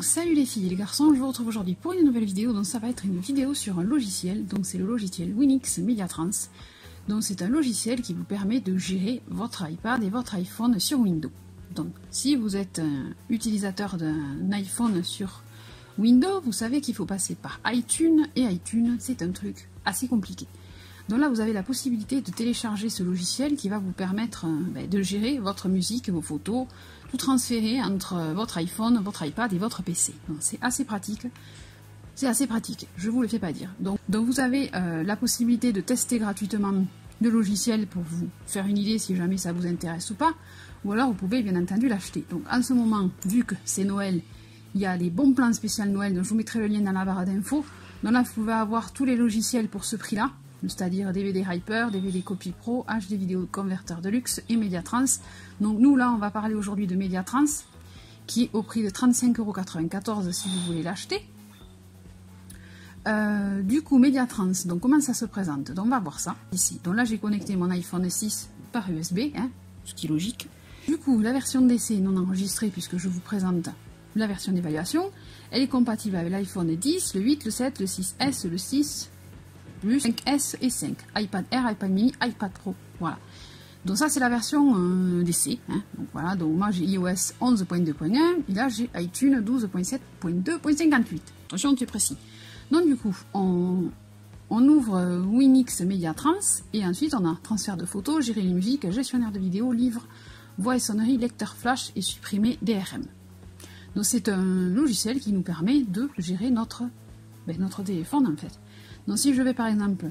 Donc salut les filles et les garçons, je vous retrouve aujourd'hui pour une nouvelle vidéo. Donc ça va être une vidéo sur un logiciel, donc c'est le logiciel Winix Mediatrans. Donc c'est un logiciel qui vous permet de gérer votre iPad et votre iPhone sur Windows. Donc si vous êtes un utilisateur d'un iPhone sur Windows, vous savez qu'il faut passer par iTunes, et iTunes c'est un truc assez compliqué. Donc là vous avez la possibilité de télécharger ce logiciel qui va vous permettre de gérer votre musique, vos photos, tout transférer entre votre iPhone, votre iPad et votre PC. C'est assez pratique. C'est assez pratique, je vous le fais pas dire. Donc vous avez la possibilité de tester gratuitement le logiciel pour vous faire une idée si jamais ça vous intéresse ou pas. Ou alors vous pouvez bien entendu l'acheter. Donc en ce moment, vu que c'est Noël, il y a les bons plans spécial Noël, donc je vous mettrai le lien dans la barre d'infos. Donc là vous pouvez avoir tous les logiciels pour ce prix-là, c'est-à-dire DVD Hyper, DVD Copy Pro, HD Vidéo Converter Deluxe et Mediatrans. Donc nous là on va parler aujourd'hui de Mediatrans, qui est au prix de 35,94 € si vous voulez l'acheter. Du coup Mediatrans, donc comment ça se présente? Donc on va voir ça ici. Donc là j'ai connecté mon iPhone 6 par USB, ce qui est logique. Du coup la version d'essai non enregistrée, puisque je vous présente la version d'évaluation, elle est compatible avec l'iPhone 10, le 8, le 7, le 6S, le 6 Plus, 5S et 5, iPad Air, iPad mini, iPad Pro, voilà. Donc ça c'est la version d'essai, donc voilà, donc moi j'ai iOS 11.2.1 et là j'ai iTunes 12.7.2.58, attention c'est précis. Donc du coup, on ouvre Winix Mediatrans et ensuite on a transfert de photos, gérer les musiques, gestionnaire de vidéos, livres, voix et sonnerie, lecteur flash et supprimer DRM. Donc c'est un logiciel qui nous permet de gérer notre téléphone en fait. Donc si je vais par exemple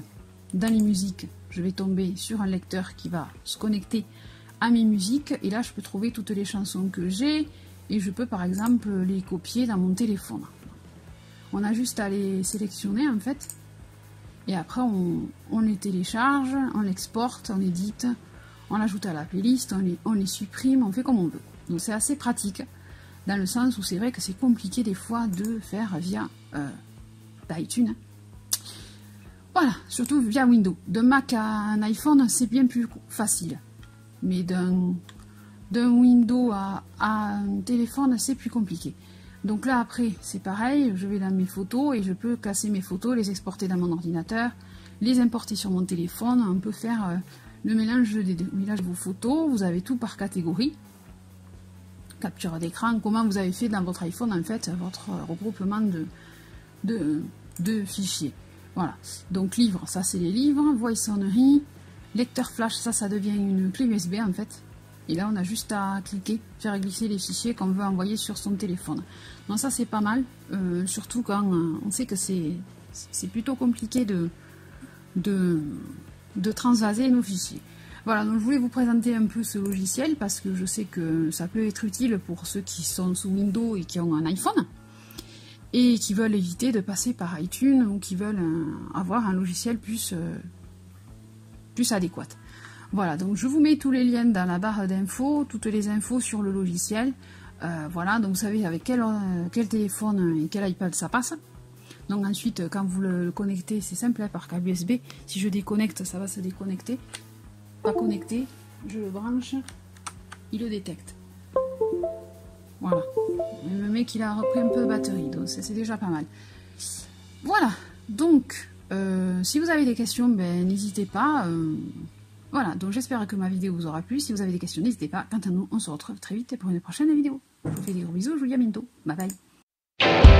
dans les musiques, je vais tomber sur un lecteur qui va se connecter à mes musiques et là je peux trouver toutes les chansons que j'ai et je peux par exemple les copier dans mon téléphone. On a juste à les sélectionner en fait et après on les télécharge, on l'exporte, on édite, on l'ajoute à la playlist, on les supprime, on fait comme on veut. Donc c'est assez pratique dans le sens où c'est vrai que c'est compliqué des fois de faire via iTunes. Voilà, surtout via Windows. De Mac à un iPhone, c'est bien plus facile. Mais d'un Windows à un téléphone, c'est plus compliqué. Donc là, après, c'est pareil. Je vais dans mes photos et je peux casser mes photos, les exporter dans mon ordinateur, les importer sur mon téléphone. On peut faire le mélange des deux. Mais là, vos photos, vous avez tout par catégorie. Capture d'écran, comment vous avez fait dans votre iPhone, en fait, votre regroupement de fichiers. Voilà, donc livres, ça c'est les livres, voix et sonnerie, lecteur flash, ça devient une clé USB en fait. Et là on a juste à cliquer, faire glisser les fichiers qu'on veut envoyer sur son téléphone. Donc ça c'est pas mal, surtout quand on sait que c'est plutôt compliqué de transvaser nos fichiers. Voilà, donc je voulais vous présenter un peu ce logiciel parce que je sais que ça peut être utile pour ceux qui sont sous Windows et qui ont un iPhone. Et qui veulent éviter de passer par iTunes ou qui veulent avoir un logiciel plus adéquat. Voilà, donc je vous mets tous les liens dans la barre d'infos, toutes les infos sur le logiciel. Voilà, donc vous savez avec quel téléphone et quel iPad ça passe. Donc ensuite, quand vous le connectez, c'est simple, par câble USB. Si je déconnecte, ça va se déconnecter. Pas connecté, je le branche, il le détecte. Voilà, le mec il a repris un peu de batterie, donc c'est déjà pas mal. Voilà, donc si vous avez des questions, n'hésitez pas. Voilà, donc j'espère que ma vidéo vous aura plu. Si vous avez des questions, n'hésitez pas. Quant à nous, on se retrouve très vite pour une prochaine vidéo. Je vous fais des gros bisous, je vous dis à bientôt. Bye bye.